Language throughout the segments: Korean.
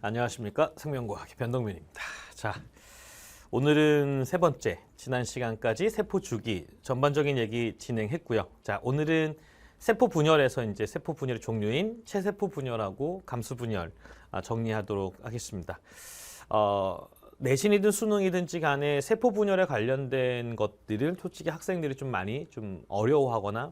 안녕하십니까. 생명과학의 변동민입니다. 자, 오늘은 세 번째, 지난 시간까지 세포 주기 전반적인 얘기 진행했고요. 자, 오늘은 세포 분열에서 이제 세포 분열의 종류인 체세포 분열하고 감수 분열 정리하도록 하겠습니다. 내신이든 수능이든지 간에 세포 분열에 관련된 것들을 솔직히 학생들이 좀 많이 좀 어려워하거나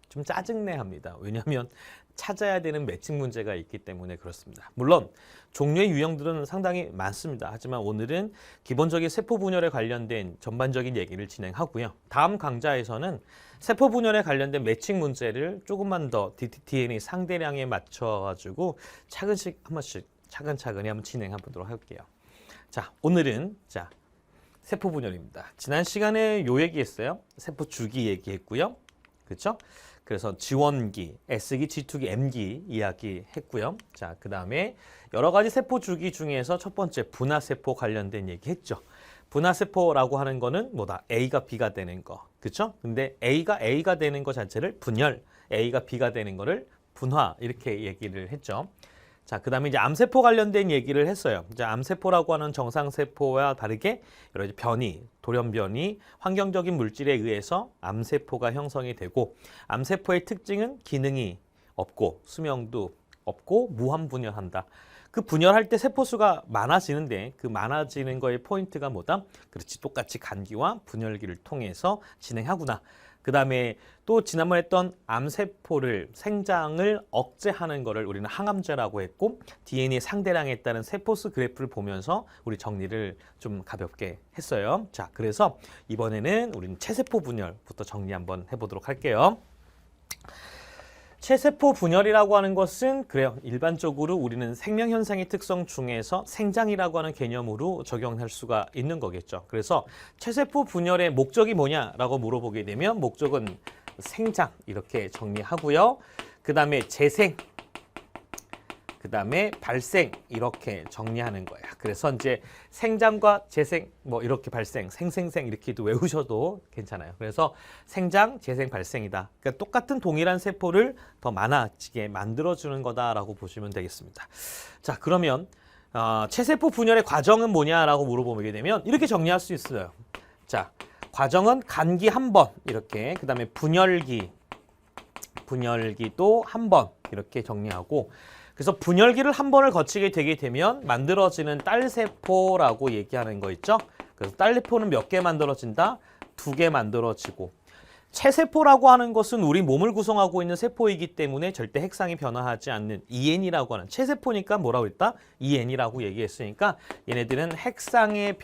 좀 짜증내합니다. 왜냐하면 찾아야 되는 매칭 문제가 있기 때문에 그렇습니다. 물론 종류의 유형들은 상당히 많습니다. 하지만 오늘은 기본적인 세포 분열에 관련된 전반적인 얘기를 진행하고요. 다음 강좌에서는 세포 분열에 관련된 매칭 문제를 조금만 더 DNA 상대량에 맞춰가지고 차근씩 한 번씩 차근차근히 한번 진행해 보도록 할게요. 자, 오늘은 세포 분열입니다. 지난 시간에 요 얘기했어요. 세포 주기 얘기했고요. 그렇죠? 그래서 지원기, S기, G2기, M기 이야기했고요. 자, 그 다음에 여러 가지 세포 주기 중에서 첫 번째 분화세포 관련된 얘기했죠. 분화세포라고 하는 거는 뭐다? A가 B가 되는 거, 그렇죠? 근데 A가 되는 거 자체를 분열, A가 B가 되는 거를 분화 이렇게 얘기를 했죠. 자, 그 다음에 이제 암세포 관련된 얘기를 했어요. 이제 암세포라고 하는 정상세포와 다르게 여러 가지 변이, 돌연변이, 환경적인 물질에 의해서 암세포가 형성이 되고, 암세포의 특징은 기능이 없고 수명도 없고 무한분열한다. 그 분열할 때 세포수가 많아지는데 그 많아지는 거의 포인트가 뭐다? 그렇지, 똑같이 간기와 분열기를 통해서 진행하구나. 그 다음에 또 지난번에 했던 암세포를 생장을 억제하는 거를 우리는 항암제라고 했고, DNA 상대량에 따른 세포수 그래프를 보면서 우리 정리를 좀 가볍게 했어요. 자, 그래서 이번에는 우리는 체세포 분열부터 정리 한번 해보도록 할게요. 체세포 분열이라고 하는 것은 그래요. 일반적으로 우리는 생명현상의 특성 중에서 생장이라고 하는 개념으로 적용할 수가 있는 거겠죠. 그래서 체세포 분열의 목적이 뭐냐라고 물어보게 되면 목적은 생장 이렇게 정리하고요. 그 다음에 재생, 그 다음에 발생 이렇게 정리하는 거야. 그래서 이제 생장과 재생 뭐 이렇게 발생, 생생생 이렇게도 외우셔도 괜찮아요. 그래서 생장, 재생, 발생이다. 그러니까 똑같은 동일한 세포를 더 많아지게 만들어주는 거다라고 보시면 되겠습니다. 자, 그러면 체세포 분열의 과정은 뭐냐라고 물어보게 되면 이렇게 정리할 수 있어요. 자, 과정은 간기 한 번 이렇게, 그 다음에 분열기도 한 번 이렇게 정리하고, 그래서 분열기를 한 번을 거치게 되게 되면 만들어지는 딸세포라고 얘기하는 거 있죠. 그래서 딸세포는 몇 개 만들어진다? 2개 만들어지고, 체세포라고 하는 것은 우리 몸을 구성하고 있는 세포이기 때문에 절대 핵상이 변화하지 않는 EN이라고 하는, 체세포니까 뭐라고 했다? EN이라고 얘기했으니까 얘네들은 핵상의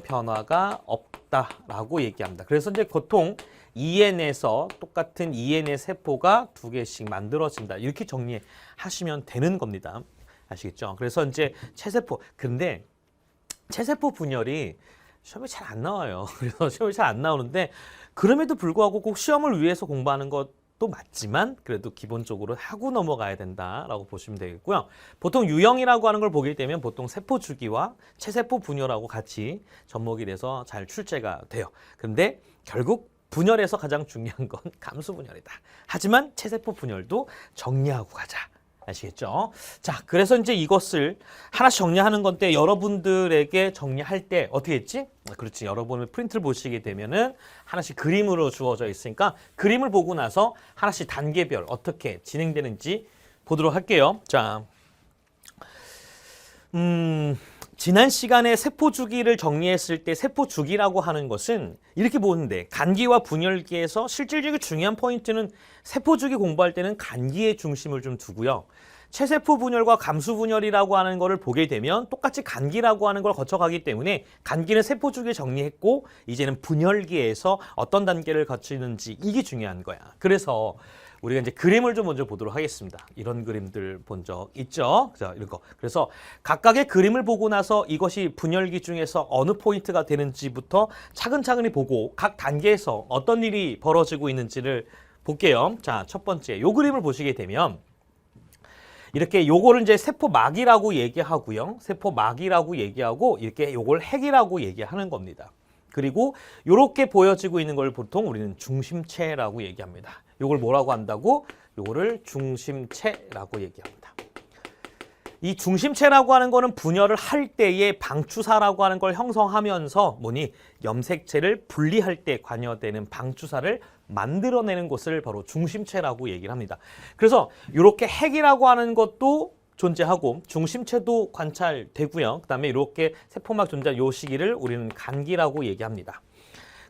변화가 없다라고 얘기합니다. 그래서 이제 보통 EN에서 똑같은 EN의 세포가 2개씩 만들어진다. 이렇게 정리하시면 되는 겁니다. 아시겠죠? 그래서 이제 체세포. 근데 체세포 분열이 시험에 잘 안 나와요. 그래서 시험에 잘 안 나오는데, 그럼에도 불구하고 꼭 시험을 위해서 공부하는 것도 맞지만 그래도 기본적으로 하고 넘어가야 된다라고 보시면 되겠고요. 보통 유형이라고 하는 걸 보게 되면 보통 세포 주기와 체세포 분열하고 같이 접목이 돼서 잘 출제가 돼요. 근데 결국 분열에서 가장 중요한 건 감수 분열이다. 하지만 체세포 분열도 정리하고 가자. 아시겠죠? 자, 그래서 이제 이것을 하나씩 정리하는 건데, 여러분들에게 정리할 때 어떻게 했지? 그렇지, 여러분을 프린트를 보시게 되면은 하나씩 그림으로 주어져 있으니까 그림을 보고 나서 하나씩 단계별 어떻게 진행되는지 보도록 할게요. 자, 지난 시간에 세포 주기를 정리했을 때 세포 주기라고 하는 것은 이렇게 보는데, 간기와 분열기에서 실질적으로 중요한 포인트는 세포 주기 공부할 때는 간기의 중심을 좀 두고요. 체세포 분열과 감수 분열이라고 하는 거를 보게 되면 똑같이 간기라고 하는 걸 거쳐가기 때문에 간기는 세포 주기를 정리했고, 이제는 분열기에서 어떤 단계를 거치는지 이게 중요한 거야. 그래서 우리가 이제 그림을 좀 먼저 보도록 하겠습니다. 이런 그림들 본 적 있죠? 자, 이런 거. 그래서 각각의 그림을 보고 나서 이것이 분열기 중에서 어느 포인트가 되는지부터 차근차근히 보고 각 단계에서 어떤 일이 벌어지고 있는지를 볼게요. 자, 첫 번째 요 그림을 보시게 되면 이렇게 요거를 이제 세포막이라고 얘기하고요. 세포막이라고 얘기하고 이렇게 요걸 핵이라고 얘기하는 겁니다. 그리고 이렇게 보여지고 있는 걸 보통 우리는 중심체라고 얘기합니다. 이걸 뭐라고 한다고? 요거를 중심체라고 얘기합니다. 이 중심체라고 하는 거는 분열을 할 때에 방추사라고 하는 걸 형성하면서 뭐니 염색체를 분리할 때 관여되는 방추사를 만들어내는 것을 바로 중심체라고 얘기를 합니다. 그래서 이렇게 핵이라고 하는 것도 존재하고 중심체도 관찰되고요. 그다음에 이렇게 세포막 존재 요 시기를 우리는 간기라고 얘기합니다.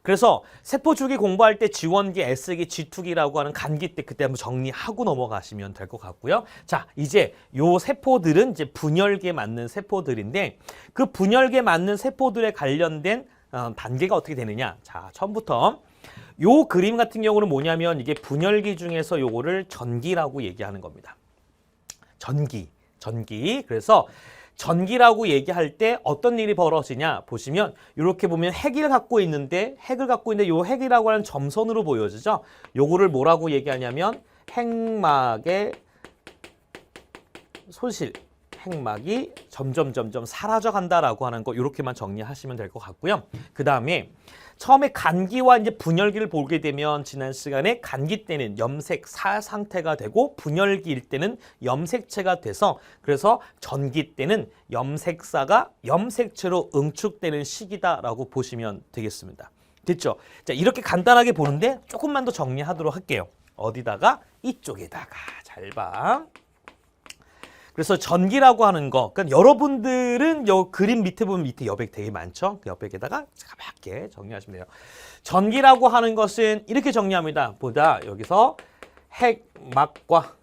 그래서 세포 주기 공부할 때 지원기, S기, G2기라고 하는 간기 때 그때 한번 정리하고 넘어가시면 될 것 같고요. 자, 이제 요 세포들은 이제 분열기에 맞는 세포들인데 그 분열기에 맞는 세포들에 관련된 단계가 어떻게 되느냐. 자, 처음부터 요 그림 같은 경우는 뭐냐면 이게 분열기 중에서 요거를 전기라고 얘기하는 겁니다. 전기. 그래서 전기라고 얘기할 때 어떤 일이 벌어지냐 보시면 이렇게 보면 핵을 갖고 있는데 요 핵이라고 하는 점선으로 보여지죠. 요거를 뭐라고 얘기하냐면 핵막의 소실, 핵막이 점점 사라져 간다라고 하는 거 이렇게만 정리하시면 될 것 같고요. 그 다음에 처음에 간기와 이제 분열기를 보게 되면 지난 시간에 간기 때는 염색사 상태가 되고 분열기일 때는 염색체가 돼서 그래서 전기 때는 염색사가 염색체로 응축되는 시기다라고 보시면 되겠습니다. 됐죠? 자, 이렇게 간단하게 보는데 조금만 더 정리하도록 할게요. 어디다가? 이쪽에다가. 잘 봐. 그래서 전기라고 하는 거, 그러니까 여러분들은 요 그림 밑에 보면 밑에 여백 되게 많죠? 그 여백에다가 가볍게 정리하시면 돼요. 전기라고 하는 것은 이렇게 정리합니다. 보다 여기서 핵막과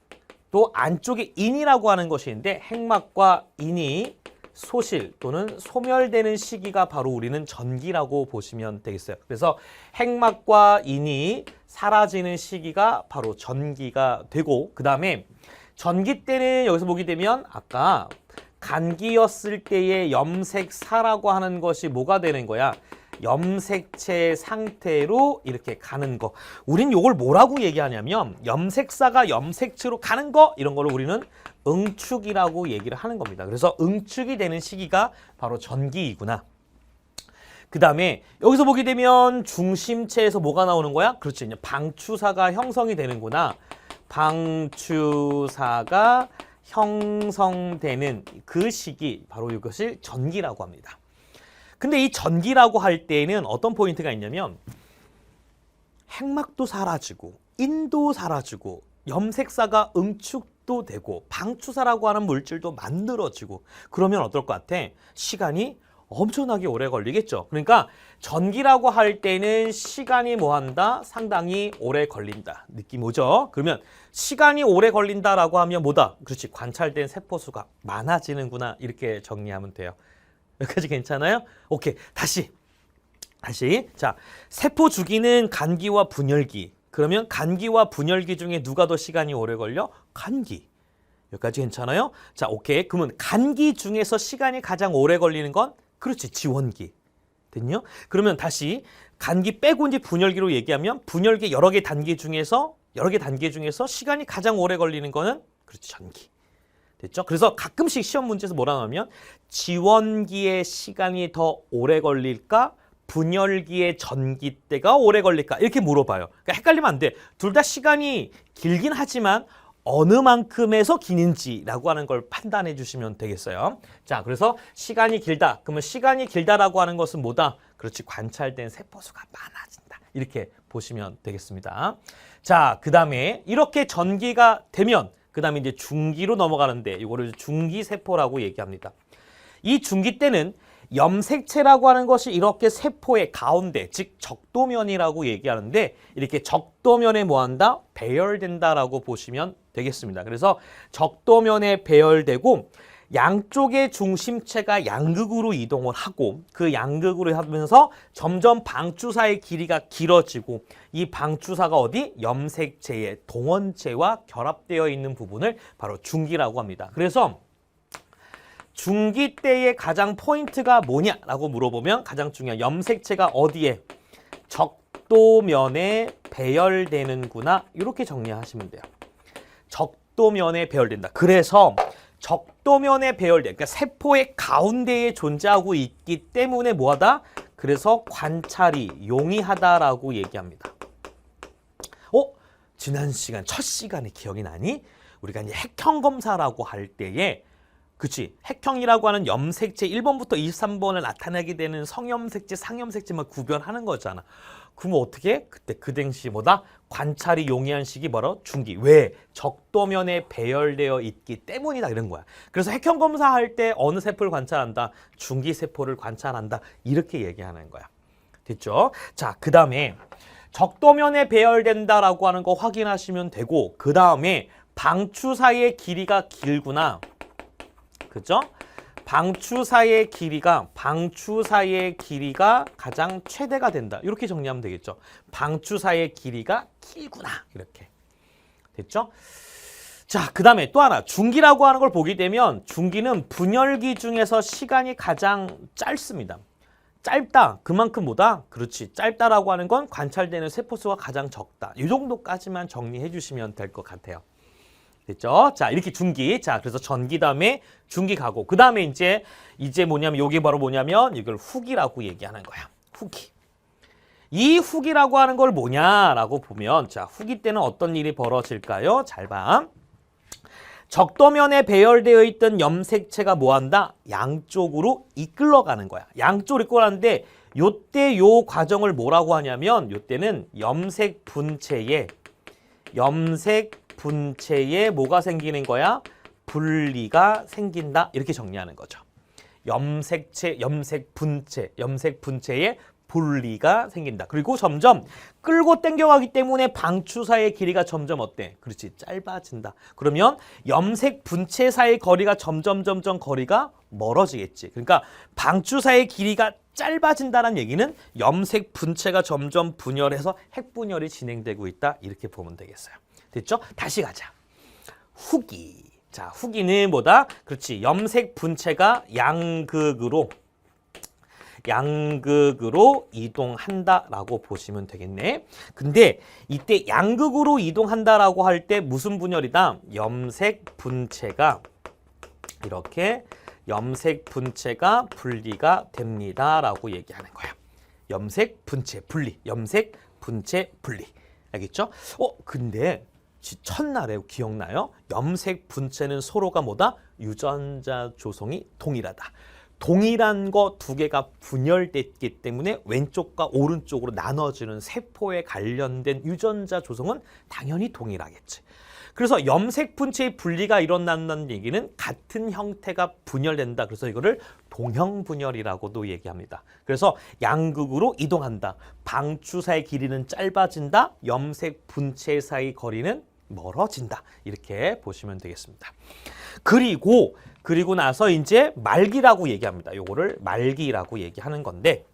또 안쪽에 인이라고 하는 것이 있는데 핵막과 인이 소실 또는 소멸되는 시기가 바로 우리는 전기라고 보시면 되겠어요. 그래서 핵막과 인이 사라지는 시기가 바로 전기가 되고 그 다음에 전기 때는 여기서 보게 되면 아까 간기였을 때의 염색사라고 하는 것이 뭐가 되는 거야? 염색체 상태로 이렇게 가는 거. 우린 이걸 뭐라고 얘기하냐면 염색사가 염색체로 가는 거 이런 거를 우리는 응축이라고 얘기를 하는 겁니다. 그래서 응축이 되는 시기가 바로 전기이구나. 그 다음에 여기서 보게 되면 중심체에서 뭐가 나오는 거야? 그렇지. 방추사가 형성이 되는구나. 방추사가 형성되는 그 시기 바로 이것을 전기라고 합니다. 근데 이 전기라고 할 때에는 어떤 포인트가 있냐면 핵막도 사라지고 인도 사라지고 염색사가 응축도 되고 방추사라고 하는 물질도 만들어지고 그러면 어떨 것 같아? 시간이 엄청나게 오래 걸리겠죠. 그러니까 전기라고 할 때는 시간이 뭐한다? 상당히 오래 걸린다. 느낌 오죠? 그러면 시간이 오래 걸린다라고 하면 뭐다? 그렇지. 관찰된 세포수가 많아지는구나. 이렇게 정리하면 돼요. 여기까지 괜찮아요? 오케이. 다시. 자, 세포 주기는 간기와 분열기. 그러면 간기와 분열기 중에 누가 더 시간이 오래 걸려? 간기. 여기까지 괜찮아요? 자, 오케이. 그러면 간기 중에서 시간이 가장 오래 걸리는 건 그렇지. 지원기. 됐냐? 그러면 다시 간기 빼고 이제 분열기로 얘기하면 분열기 여러 개 단계 중에서 시간이 가장 오래 걸리는 거는 그렇지. 전기. 됐죠? 그래서 가끔씩 시험 문제에서 뭐라 하냐면 지원기의 시간이 더 오래 걸릴까? 분열기의 전기 때가 오래 걸릴까? 이렇게 물어봐요. 그러니까 헷갈리면 안 돼. 둘 다 시간이 길긴 하지만 어느 만큼에서 기는지라고 하는 걸 판단해 주시면 되겠어요. 자, 그래서 시간이 길다. 그러면 시간이 길다라고 하는 것은 뭐다? 그렇지. 관찰된 세포수가 많아진다. 이렇게 보시면 되겠습니다. 자, 그 다음에 이렇게 전기가 되면 그 다음에 이제 중기로 넘어가는데 이거를 중기세포라고 얘기합니다. 이 중기 때는 염색체라고 하는 것이 이렇게 세포의 가운데, 즉 적도면이라고 얘기하는데 이렇게 적도면에 뭐한다? 배열된다라고 보시면 되겠습니다. 그래서 적도면에 배열되고 양쪽의 중심체가 양극으로 이동을 하고 그 양극으로 하면서 점점 방추사의 길이가 길어지고 이 방추사가 어디? 염색체의 동원체와 결합되어 있는 부분을 바로 중기라고 합니다. 그래서 중기 때의 가장 포인트가 뭐냐라고 물어보면 가장 중요한 염색체가 어디에? 적도면에 배열되는구나. 이렇게 정리하시면 돼요. 적도면에 배열된다. 그래서 적도면에 배열돼. 그러니까 세포의 가운데에 존재하고 있기 때문에 뭐하다? 그래서 관찰이 용이하다라고 얘기합니다. 지난 시간, 첫 시간에 기억이 나니? 우리가 이제 핵형 검사라고 할 때에 그치? 핵형이라고 하는 염색체 1번부터 23번을 나타내게 되는 성염색체, 상염색체만 구별하는 거잖아. 그럼 어떻게? 그때 그 당시 뭐다? 관찰이 용이한 시기 뭐로? 중기. 왜? 적도면에 배열되어 있기 때문이다 이런 거야. 그래서 핵형 검사할 때 어느 세포를 관찰한다? 중기 세포를 관찰한다. 이렇게 얘기하는 거야. 됐죠? 자, 그 다음에 적도면에 배열된다라고 하는 거 확인하시면 되고, 그 다음에 방추 사이의 길이가 길구나. 그죠? 방추 사이의 길이가 가장 최대가 된다. 이렇게 정리하면 되겠죠. 방추 사이의 길이가 길구나. 이렇게. 됐죠? 자, 그 다음에 또 하나. 중기라고 하는 걸 보게 되면 중기는 분열기 중에서 시간이 가장 짧습니다. 짧다. 그만큼 뭐다? 그렇지. 짧다라고 하는 건 관찰되는 세포수가 가장 적다. 이 정도까지만 정리해 주시면 될 것 같아요. 됐죠? 자, 이렇게 중기. 자, 그래서 전기 다음에 중기 가고. 그 다음에 이제 뭐냐면, 요게 바로 뭐냐면, 이걸 후기라고 얘기하는 거야. 후기. 이 후기라고 하는 걸 뭐냐라고 보면, 자, 후기 때는 어떤 일이 벌어질까요? 잘 봐. 적도면에 배열되어 있던 염색체가 뭐 한다? 양쪽으로 이끌러가는 거야. 양쪽으로 이끌어가는데, 요때 요 과정을 뭐라고 하냐면, 요때는 염색 분체에 뭐가 생기는 거야? 분리가 생긴다. 이렇게 정리하는 거죠. 염색 분체에 분리가 생긴다. 그리고 점점 끌고 당겨가기 때문에 방추 사이의 길이가 점점 어때? 그렇지. 짧아진다. 그러면 염색 분체 사이의 거리가 점점 거리가 멀어지겠지. 그러니까 방추 사이의 길이가 짧아진다는 얘기는 염색 분체가 점점 분열해서 핵분열이 진행되고 있다. 이렇게 보면 되겠어요. 됐죠? 다시 가자. 후기. 자, 후기는 뭐다? 그렇지. 염색 분체가 양극으로 이동한다라고 보시면 되겠네. 근데 이때 양극으로 이동한다라고 할 때 무슨 분열이다? 염색 분체가 분리가 됩니다라고 얘기하는 거야. 염색 분체 분리. 알겠죠? 근데 첫날에 기억나요? 염색 분체는 서로가 뭐다? 유전자 조성이 동일하다. 동일한 거 두 개가 분열됐기 때문에 왼쪽과 오른쪽으로 나눠지는 세포에 관련된 유전자 조성은 당연히 동일하겠지. 그래서 염색 분체의 분리가 일어난다는 얘기는 같은 형태가 분열된다. 그래서 이거를 동형분열이라고도 얘기합니다. 그래서 양극으로 이동한다. 방추 사이 길이는 짧아진다. 염색 분체 사이 거리는 멀어진다. 이렇게 보시면 되겠습니다. 그리고 나서 이제 말기라고 얘기합니다. 요거를 말기라고 얘기하는 건데,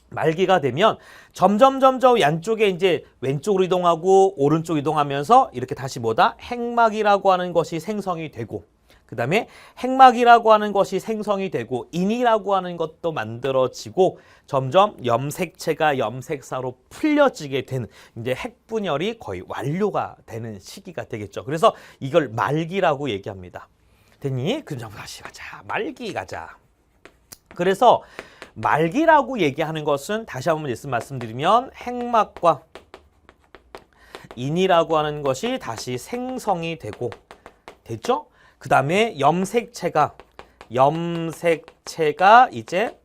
말기가 되면 점점 양쪽에 이제 왼쪽으로 이동하고 오른쪽 이동하면서 이렇게 다시 뭐다? 핵막이라고 하는 것이 생성이 되고, 그 다음에 핵막이라고 하는 것이 생성이 되고, 인이라고 하는 것도 만들어지고, 점점 염색체가 염색사로 풀려지게 되는 이제 핵분열이 거의 완료가 되는 시기가 되겠죠. 그래서 이걸 말기라고 얘기합니다. 됐니? 그럼 다시 가자. 말기 가자. 그래서 말기라고 얘기하는 것은 다시 한번 말씀드리면 핵막과 인이라고 하는 것이 다시 생성이 되고, 됐죠? 그 다음에 염색체가 이제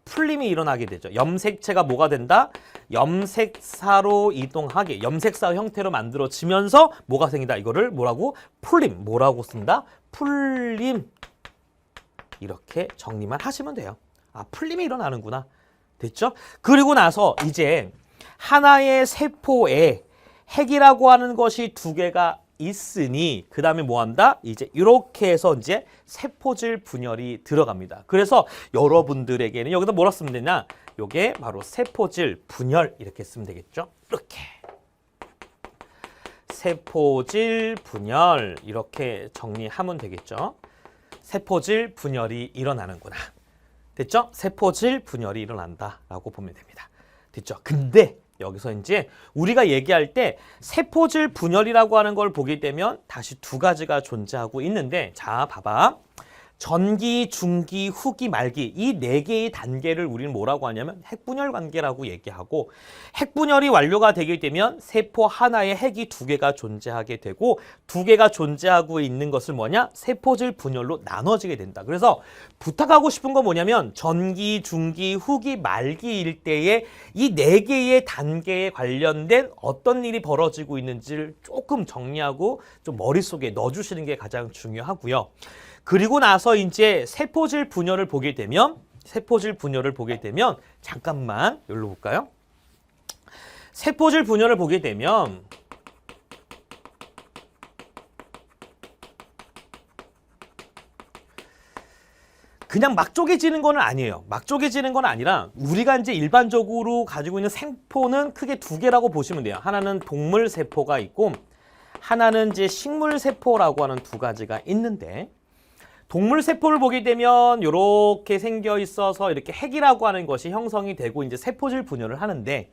풀림이 일어나게 되죠. 염색체가 뭐가 된다? 염색사로 이동하게, 염색사 형태로 만들어지면서 뭐가 생긴다? 이거를 뭐라고? 풀림. 뭐라고 쓴다? 풀림. 이렇게 정리만 하시면 돼요. 풀림이 일어나는구나. 됐죠? 그리고 나서 이제 하나의 세포에 핵이라고 하는 것이 두 개가 있으니 그 다음에 뭐 한다? 이제 이렇게 해서 이제 세포질 분열이 들어갑니다. 그래서 여러분들에게는 여기다 뭐라 쓰면 되냐? 요게 바로 세포질 분열 이렇게 쓰면 되겠죠? 이렇게. 세포질 분열 이렇게 정리하면 되겠죠? 세포질 분열이 일어나는구나. 됐죠? 세포질 분열이 일어난다라고 보면 됩니다. 됐죠? 근데 여기서 이제 우리가 얘기할 때 세포질 분열이라고 하는 걸 보게 되면 다시 두 가지가 존재하고 있는데, 자, 봐봐. 전기, 중기, 후기, 말기 이 네 개의 단계를 우리는 뭐라고 하냐면 핵분열 관계라고 얘기하고 핵분열이 완료가 되게 되면 세포 하나에 핵이 두 개가 존재하게 되고 두 개가 존재하고 있는 것을 뭐냐? 세포질 분열로 나눠지게 된다. 그래서 부탁하고 싶은 건 뭐냐면 전기, 중기, 후기, 말기일 때에 이 네 개의 단계에 관련된 어떤 일이 벌어지고 있는지를 조금 정리하고 좀 머릿속에 넣어주시는 게 가장 중요하고요. 그리고 나서 이제 세포질 분열을 보게 되면 잠깐만 여기로 볼까요? 세포질 분열을 보게 되면 그냥 막 쪼개지는 건 아니에요. 막 쪼개지는 건 아니라 우리가 이제 일반적으로 가지고 있는 세포는 크게 두 개라고 보시면 돼요. 하나는 동물 세포가 있고 하나는 이제 식물 세포라고 하는 두 가지가 있는데 동물 세포를 보게 되면 이렇게 생겨 있어서 이렇게 핵이라고 하는 것이 형성이 되고 이제 세포질 분열을 하는데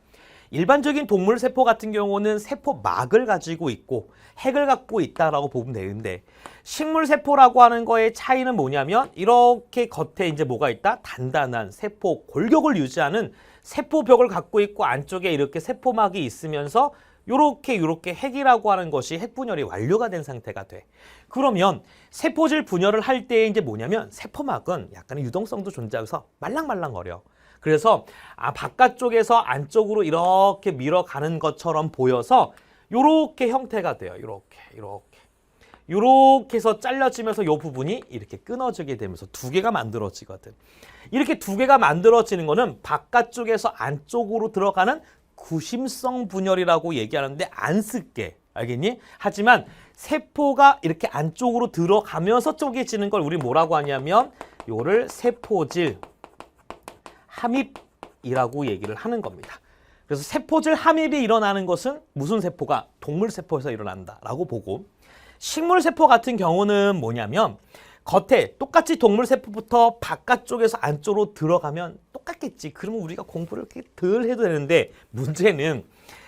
일반적인 동물 세포 같은 경우는 세포막을 가지고 있고 핵을 갖고 있다라고 보면 되는데 식물 세포라고 하는 거의 차이는 뭐냐면 이렇게 겉에 이제 뭐가 있다? 단단한 세포 골격을 유지하는 세포벽을 갖고 있고 안쪽에 이렇게 세포막이 있으면서 요렇게 핵이라고 하는 것이 핵분열이 완료가 된 상태가 돼. 그러면 세포질 분열을 할 때 이제 뭐냐면 세포막은 약간의 유동성도 존재해서 말랑말랑거려. 그래서 바깥쪽에서 안쪽으로 이렇게 밀어가는 것처럼 보여서 요렇게 형태가 돼요. 요렇게 해서 잘려지면서 요 부분이 이렇게 끊어지게 되면서 두 개가 만들어지거든. 이렇게 두 개가 만들어지는 거는 바깥쪽에서 안쪽으로 들어가는 구심성 분열이라고 얘기하는데 안 쓸게. 알겠니? 하지만 세포가 이렇게 안쪽으로 들어가면서 쪼개지는 걸 우리 뭐라고 하냐면 요를 세포질 함입이라고 얘기를 하는 겁니다. 그래서 세포질 함입이 일어나는 것은 무슨 세포가? 동물 세포에서 일어난다라고 보고 식물 세포 같은 경우는 뭐냐면 겉에 똑같이 동물 세포부터 바깥쪽에서 안쪽으로 들어가면 똑같겠지. 그러면 우리가 공부를 이렇게 덜 해도 되는데 문제는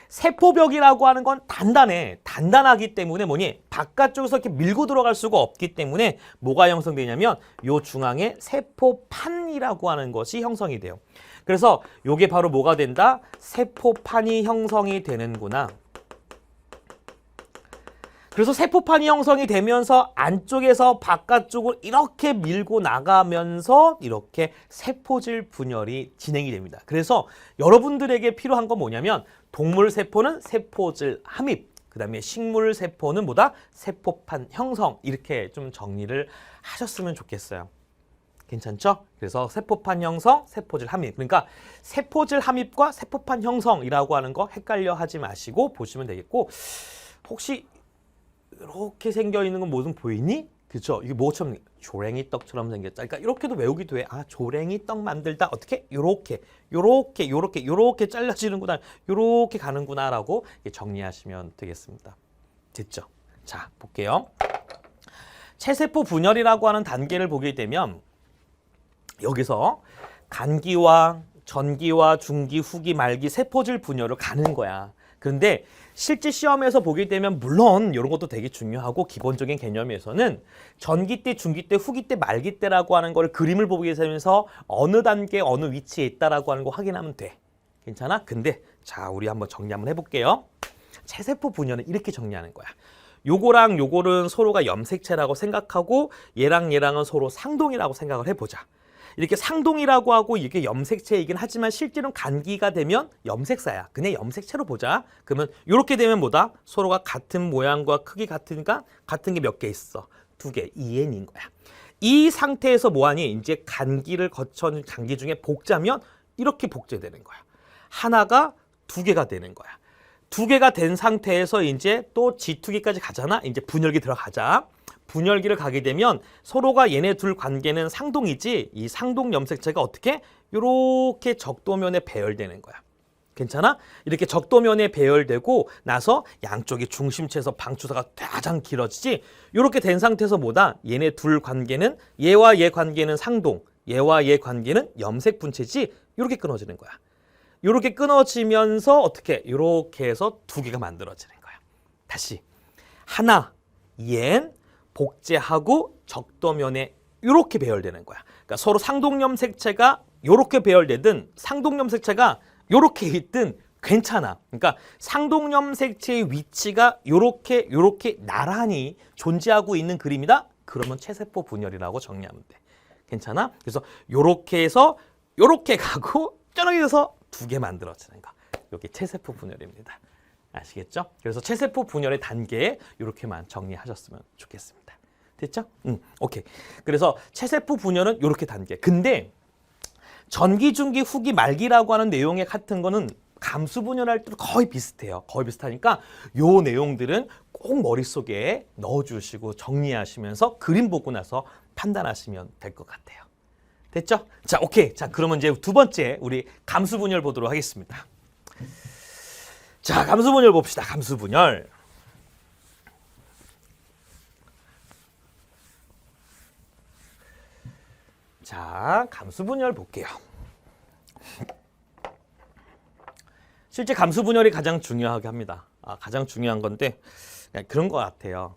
세포벽이라고 하는 건 단단해. 단단하기 때문에 뭐니? 바깥쪽에서 이렇게 밀고 들어갈 수가 없기 때문에 뭐가 형성되냐면 요 중앙에 세포판이라고 하는 것이 형성이 돼요. 그래서 요게 바로 뭐가 된다? 세포판이 형성이 되는구나. 그래서 세포판이 형성이 되면서 안쪽에서 바깥쪽으로 이렇게 밀고 나가면서 이렇게 세포질 분열이 진행이 됩니다. 그래서 여러분들에게 필요한 건 뭐냐면 동물 세포는 세포질 함입, 그 다음에 식물 세포는 뭐다? 세포판 형성 이렇게 좀 정리를 하셨으면 좋겠어요. 괜찮죠? 그래서 세포판 형성, 세포질 함입. 그러니까 세포질 함입과 세포판 형성이라고 하는 거 헷갈려 하지 마시고 보시면 되겠고 혹시 이렇게 생겨 있는 건 뭐든 보이니? 그렇죠? 이게 뭐처럼 조랭이 떡처럼 생겼다. 그러니까 이렇게도 외우기도 해. 조랭이 떡 만들다 어떻게? 요렇게 잘라지는구나. 요렇게 가는구나라고 정리하시면 되겠습니다. 됐죠? 자, 볼게요. 체세포 분열이라고 하는 단계를 보게 되면 여기서 간기와 전기와 중기, 후기, 말기, 세포질 분열을 가는 거야. 그런데 실제 시험에서 보게 되면 물론 이런 것도 되게 중요하고 기본적인 개념에서는 전기 때, 중기 때, 후기 때, 말기 때라고 하는 걸 그림을 보게 되면서 어느 단계, 어느 위치에 있다라고 하는 거 확인하면 돼. 괜찮아? 근데 자, 우리 한번 정리 한번 해볼게요. 체세포 분열은 이렇게 정리하는 거야. 요거랑 요거는 서로가 염색체라고 생각하고 얘랑 얘랑은 서로 상동이라고 생각을 해보자. 이렇게 상동이라고 하고 이게 염색체이긴 하지만 실제로는 간기가 되면 염색사야. 그냥 염색체로 보자. 그러면 이렇게 되면 뭐다? 서로가 같은 모양과 크기 같으니까 같은 게 몇 개 있어? 2개. 2N인 거야. 이 상태에서 뭐하니? 이제 간기를 거쳐 간기 중에 복자면 이렇게 복제되는 거야. 하나가 2개가 되는 거야. 2개가 된 상태에서 이제 또 G2기까지 가잖아. 이제 분열기 들어가자. 분열기를 가게 되면 서로가 얘네 둘 관계는 상동이지 이 상동 염색체가 어떻게? 이렇게 적도면에 배열되는 거야. 괜찮아? 이렇게 적도면에 배열되고 나서 양쪽이 중심체에서 방추사가 가장 길어지지 이렇게 된 상태에서 뭐다? 얘네 둘 관계는 얘와 얘 관계는 상동, 얘와 얘 관계는 염색 분체지 이렇게 끊어지는 거야. 이렇게 끊어지면서 어떻게? 이렇게 해서 2개가 만들어지는 거야. 다시 하나, 얘 복제하고 적도면에 이렇게 배열되는 거야. 그러니까 서로 상동염색체가 이렇게 배열되든 상동염색체가 이렇게 있든 괜찮아. 그러니까 상동염색체의 위치가 이렇게 나란히 존재하고 있는 그림이다. 그러면 체세포 분열이라고 정리하면 돼. 괜찮아? 그래서 이렇게 해서 이렇게 가고 저렇게 해서 두 개 만들어지는 거. 이게 체세포 분열입니다. 아시겠죠? 그래서 체세포 분열의 단계 이렇게만 정리하셨으면 좋겠습니다. 됐죠? 오케이. 그래서 체세포 분열은 이렇게 단계. 근데 전기, 중기, 후기, 말기라고 하는 내용의 같은 거는 감수 분열할 때도 거의 비슷해요. 거의 비슷하니까 요 내용들은 꼭 머릿속에 넣어주시고 정리하시면서 그림 보고 나서 판단하시면 될 것 같아요. 됐죠? 자, 오케이. 자, 그러면 이제 두 번째 우리 감수 분열 보도록 하겠습니다. 자, 감수 분열 봅시다. 감수 분열. 자, 감수 분열 볼게요. 실제 감수 분열이 가장 중요하게 합니다. 가장 중요한 건데 그런 것 같아요.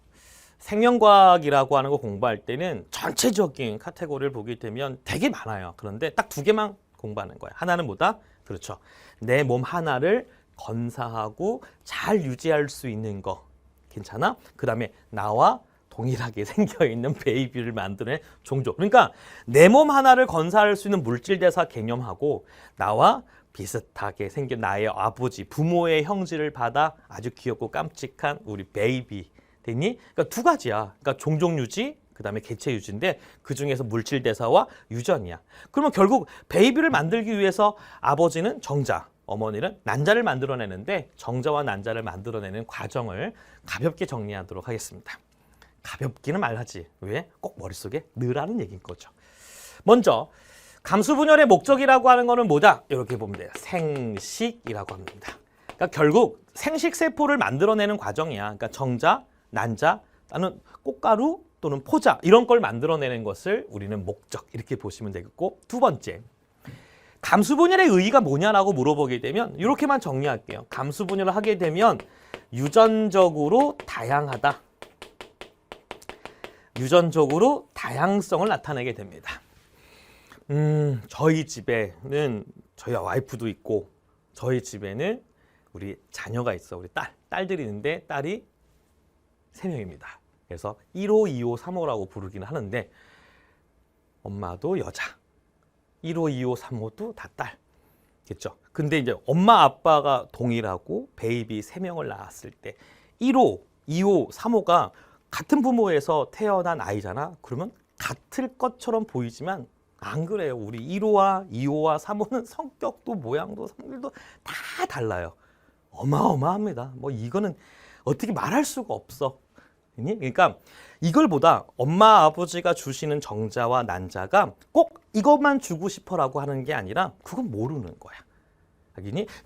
생명과학이라고 하는 거 공부할 때는 전체적인 카테고리를 보게 되면 되게 많아요. 그런데 딱 두 개만 공부하는 거예요. 하나는 뭐다? 그렇죠. 내 몸 하나를 건사하고 잘 유지할 수 있는 거. 괜찮아? 그 다음에 나와 동일하게 생겨있는 베이비를 만드는 종족. 그러니까 내 몸 하나를 건사할 수 있는 물질대사 개념하고 나와 비슷하게 생긴 나의 아버지, 부모의 형질을 받아 아주 귀엽고 깜찍한 우리 베이비. 됐니? 그러니까 두 가지야. 그러니까 종족 유지, 그 다음에 개체 유지인데 그 중에서 물질 대사와 유전이야. 그러면 결국 베이비를 만들기 위해서 아버지는 정자, 어머니는 난자를 만들어내는데 정자와 난자를 만들어내는 과정을 가볍게 정리하도록 하겠습니다. 가볍기는 말하지. 왜? 꼭 머릿속에 넣으라는 얘기인 거죠. 먼저 감수 분열의 목적이라고 하는 거는 뭐다? 이렇게 보면 돼요. 생식이라고 합니다. 그러니까 결국 생식 세포를 만들어내는 과정이야. 그러니까 정자, 난자, 또는 꽃가루 또는 포자 이런 걸 만들어내는 것을 우리는 목적 이렇게 보시면 되겠고, 두 번째 감수 분열의 의의가 뭐냐라고 물어보게 되면 이렇게만 정리할게요. 감수 분열을 하게 되면 유전적으로 다양하다. 유전적으로 다양성을 나타내게 됩니다. 저희 집에는 저희 와이프도 있고 저희 집에는 우리 자녀가 있어. 우리 딸들이 있는데 딸이 3명입니다. 그래서 1호, 2호, 3호라고 부르기는 하는데 엄마도 여자. 1호, 2호, 3호도 다 딸. 겠죠? 근데 이제 엄마 아빠가 동일하고 베이비 3명을 낳았을 때 1호, 2호, 3호가 같은 부모에서 태어난 아이잖아. 그러면 같을 것처럼 보이지만 안 그래요. 우리 1호와 2호와 3호는 성격도 모양도 성질도 다 달라요. 어마어마합니다. 뭐 이거는 어떻게 말할 수가 없어. 그러니까 이걸보다 엄마 아버지가 주시는 정자와 난자가 꼭 이것만 주고 싶어라고 하는 게 아니라 그건 모르는 거야.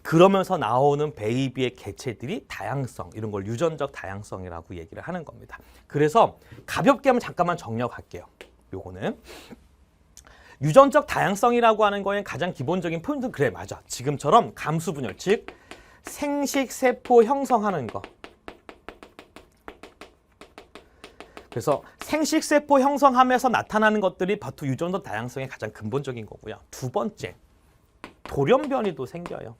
그러면서 나오는 베이비의 개체들이 다양성, 이런 걸 유전적 다양성이라고 얘기를 하는 겁니다. 그래서 가볍게 한번 잠깐만 정리할게요. 요거는 유전적 다양성이라고 하는 거에 가장 기본적인 포인트는 그래, 맞아. 지금처럼 감수 분열, 즉 생식세포 형성하는 거. 그래서 생식세포 형성하면서 나타나는 것들이 바로 유전적 다양성의 가장 근본적인 거고요. 두 번째, 돌연변이도 생겨요.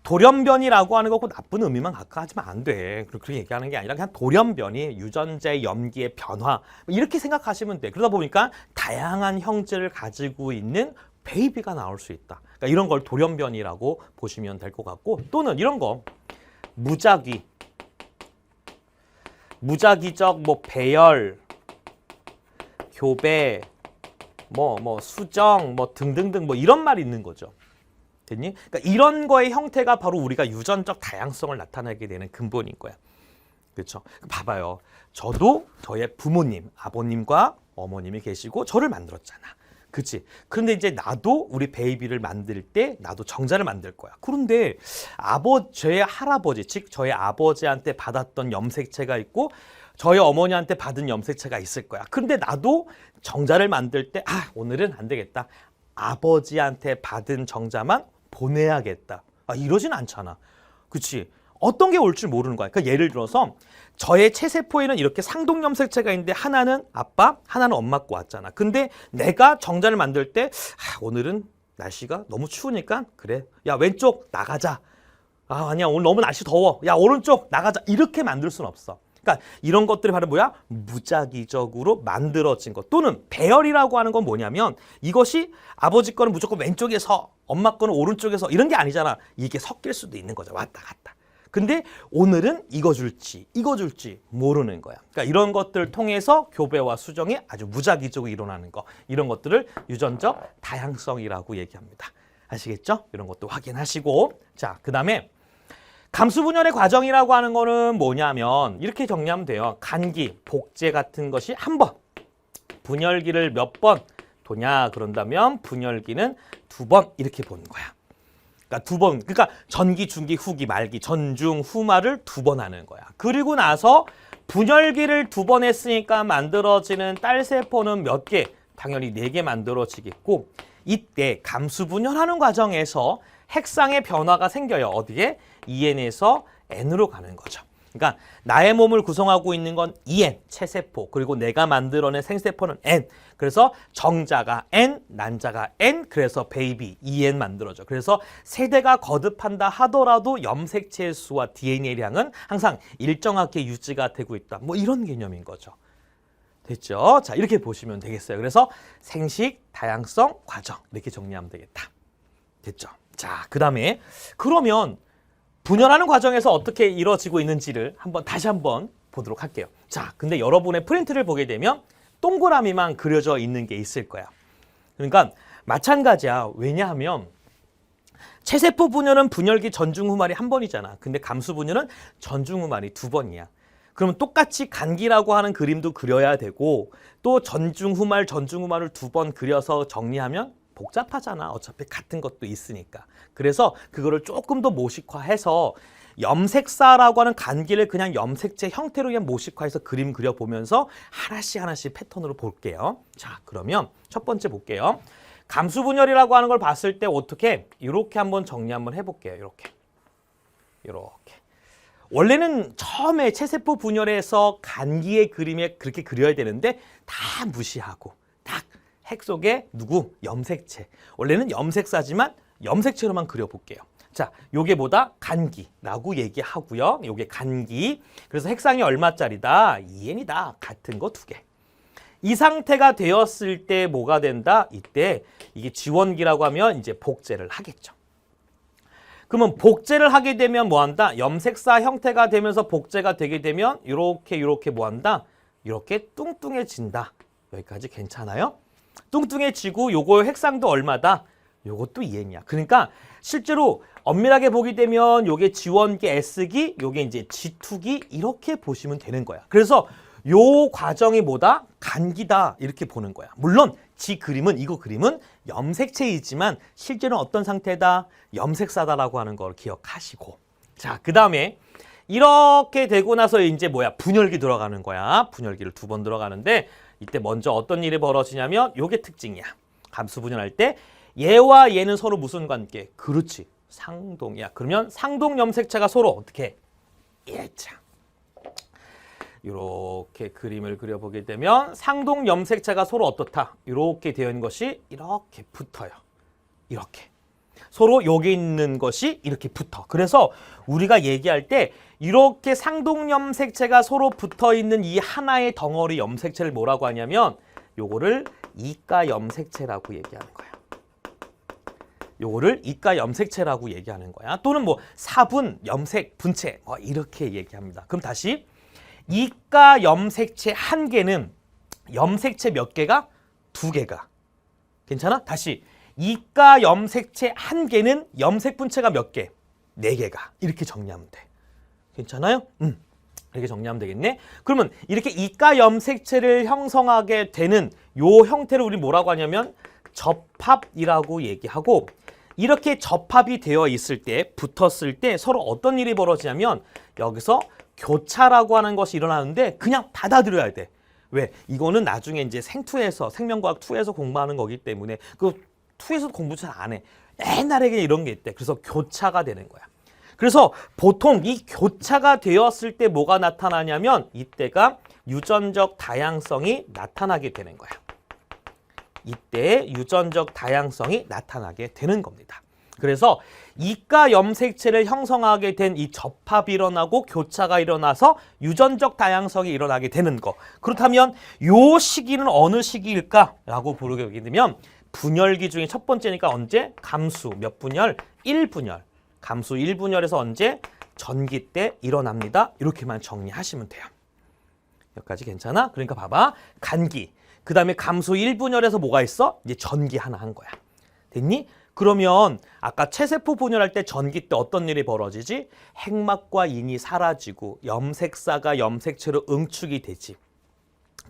돌연변이라고 하는 거 꼭 나쁜 의미만 갖고 하지면 안 돼. 그렇게 얘기하는 게 아니라 그냥 돌연변이, 유전자의 염기의 변화 이렇게 생각하시면 돼. 그러다 보니까 다양한 형질을 가지고 있는 베이비가 나올 수 있다. 그러니까 이런 걸 돌연변이라고 보시면 될 것 같고, 또는 이런 거 무작위, 무작위적 뭐 배열, 교배, 뭐 수정, 뭐 등등등 뭐 이런 말이 있는 거죠. 됐니? 그러니까 이런 거의 형태가 바로 우리가 유전적 다양성을 나타내게 되는 근본인 거야. 그렇죠? 봐봐요. 저도 저의 부모님, 아버님과 어머님이 계시고 저를 만들었잖아. 그치? 그런데 이제 나도 우리 베이비를 만들 때 나도 정자를 만들 거야. 그런데 저의 할아버지, 즉 저의 아버지한테 받았던 염색체가 있고 저희 어머니한테 받은 염색체가 있을 거야. 그런데 나도 정자를 만들 때 오늘은 안 되겠다. 아버지한테 받은 정자만 보내야겠다. 이러진 않잖아. 그치? 어떤 게 올 줄 모르는 거야. 그러니까 예를 들어서 저의 체세포에는 이렇게 상동염색체가 있는데 하나는 아빠, 하나는 엄마 거 왔잖아. 근데 내가 정자를 만들 때 오늘은 날씨가 너무 추우니까 그래. 야, 왼쪽 나가자. 아니야, 오늘 너무 날씨 더워. 야, 오른쪽 나가자. 이렇게 만들 수는 없어. 그러니까 이런 것들이 바로 뭐야? 무작위적으로 만들어진 것. 또는 배열이라고 하는 건 뭐냐면 이것이 아버지 거는 무조건 왼쪽에서 엄마 거는 오른쪽에서 이런 게 아니잖아. 이게 섞일 수도 있는 거죠. 왔다 갔다. 근데 오늘은 이거 줄지 모르는 거야. 그러니까 이런 것들을 통해서 교배와 수정이 아주 무작위적으로 일어나는 거. 이런 것들을 유전적 다양성이라고 얘기합니다. 아시겠죠? 이런 것도 확인하시고. 자, 그 다음에 감수분열의 과정이라고 하는 거는 뭐냐면 이렇게 정리하면 돼요. 간기, 복제 같은 것이 한 번, 분열기를 몇 번 도냐 그런다면 분열기는 2번 이렇게 보는 거야. 그러니까 2번, 그러니까 전기, 중기, 후기, 말기, 전중, 후말을 2번 하는 거야. 그리고 나서 분열기를 2번 했으니까 만들어지는 딸세포는 몇 개? 당연히 4개 만들어지겠고 이때 감수분열하는 과정에서 핵상의 변화가 생겨요. 어디에? EN에서 N으로 가는 거죠. 그러니까 나의 몸을 구성하고 있는 건 EN, 체세포, 그리고 내가 만들어낸 생세포는 N. 그래서 정자가 N, 난자가 N, 그래서 베이비, EN 만들어져. 그래서 세대가 거듭한다 하더라도 염색체의 수와 DNA량은 항상 일정하게 유지가 되고 있다. 뭐 이런 개념인 거죠. 됐죠? 자, 이렇게 보시면 되겠어요. 그래서 생식, 다양성, 과정 이렇게 정리하면 되겠다. 됐죠? 자, 그 다음에 그러면 분열하는 과정에서 어떻게 이루어지고 있는지를 다시 한번 보도록 할게요. 자, 근데 여러분의 프린트를 보게 되면 동그라미만 그려져 있는 게 있을 거야. 그러니까 마찬가지야. 왜냐하면 체세포 분열은 분열기 전중후말이 1번이잖아. 근데 감수분열은 전중후말이 2번이야. 그러면 똑같이 간기라고 하는 그림도 그려야 되고 또 전중후말을 2번 그려서 정리하면 복잡하잖아. 어차피 같은 것도 있으니까. 그래서 그거를 조금 더 모식화해서 염색사라고 하는 간기를 그냥 염색체 형태로 그냥 모식화해서 그림 그려보면서 하나씩 패턴으로 볼게요. 자, 그러면 첫 번째 볼게요. 감수분열이라고 하는 걸 봤을 때 어떻게? 이렇게 한번 정리 한번 해볼게요. 이렇게. 원래는 처음에 체세포 분열에서 간기의 그림에 그렇게 그려야 되는데 다 무시하고 딱 핵 속에 누구? 염색체. 원래는 염색사지만 염색체로만 그려볼게요. 자, 요게 뭐다? 간기라고 얘기하고요. 요게 간기. 그래서 핵상이 얼마짜리다? 2N이다. 같은 거 2개. 이 상태가 되었을 때 뭐가 된다? 이때 이게 지원기라고 하면 이제 복제를 하겠죠. 그러면 복제를 하게 되면 뭐 한다? 염색사 형태가 되면서 복제가 되게 되면 이렇게 뭐 한다? 이렇게 뚱뚱해진다. 여기까지 괜찮아요? 뚱뚱해지고 요거 핵상도 얼마다? 요것도 2N이야. 그러니까 실제로 엄밀하게 보게 되면 요게 지원기 S기, 요게 이제 G2기 이렇게 보시면 되는 거야. 그래서 요 과정이 뭐다? 간기다. 이렇게 보는 거야. 물론 이거 그림은 염색체이지만 실제로는 어떤 상태다? 염색사다라고 하는 걸 기억하시고. 자, 그 다음에 이렇게 되고 나서 이제 분열기 들어가는 거야. 분열기를 2번 들어가는데 이때 먼저 어떤 일이 벌어지냐면 요게 특징이야. 감수분열할 때 얘와 얘는 서로 무슨 관계? 그렇지. 상동이야. 그러면 상동 염색체가 서로 어떻게? 예자. 이렇게 그림을 그려보게 되면 상동 염색체가 서로 어떻다? 이렇게 되어 있는 것이 이렇게 붙어요. 이렇게. 서로 여기 있는 것이 이렇게 붙어. 그래서 우리가 얘기할 때 이렇게 상동 염색체가 서로 붙어 있는 이 하나의 덩어리 염색체를 뭐라고 하냐면 요거를 이가 염색체라고 얘기하는 거야. 요거를 이가 염색체라고 얘기하는 거야. 또는 뭐 사분, 염색, 분체 이렇게 얘기합니다. 그럼 다시 이가 염색체 1개는 염색체 몇 개가? 2개가. 괜찮아? 다시 이가 염색체 1개는 염색 분체가 몇 개? 4개가. 이렇게 정리하면 돼. 괜찮아요? 이렇게 정리하면 되겠네. 그러면 이렇게 이가 염색체를 형성하게 되는 요 형태를 우리 뭐라고 하냐면 접합이라고 얘기하고 이렇게 접합이 되어 있을 때 붙었을 때 서로 어떤 일이 벌어지냐면 여기서 교차라고 하는 것이 일어나는데 그냥 받아들여야 돼. 왜? 이거는 나중에 이제 생명과학 2에서 공부하는 거기 때문에 그 2에서 공부 잘 안 해. 옛날에 이런 게 있대. 그래서 교차가 되는 거야. 그래서 보통 이 교차가 되었을 때 뭐가 나타나냐면 이때가 유전적 다양성이 나타나게 되는 거야. 이때 유전적 다양성이 나타나게 되는 겁니다. 그래서 이가 염색체를 형성하게 된 이 접합이 일어나고 교차가 일어나서 유전적 다양성이 일어나게 되는 거. 그렇다면 요 시기는 어느 시기일까라고 보게 되면 분열기 중에 첫 번째니까 언제? 감수 몇 분열? 1분열. 감수 1분열에서 언제? 전기 때 일어납니다. 이렇게만 정리하시면 돼요. 여기까지 괜찮아? 그러니까 봐봐. 간기. 그 다음에 감수 1분열에서 뭐가 있어? 이제 전기 하나 한 거야. 됐니? 그러면 아까 체세포 분열할 때 전기 때 어떤 일이 벌어지지? 핵막과 인이 사라지고 염색사가 염색체로 응축이 되지.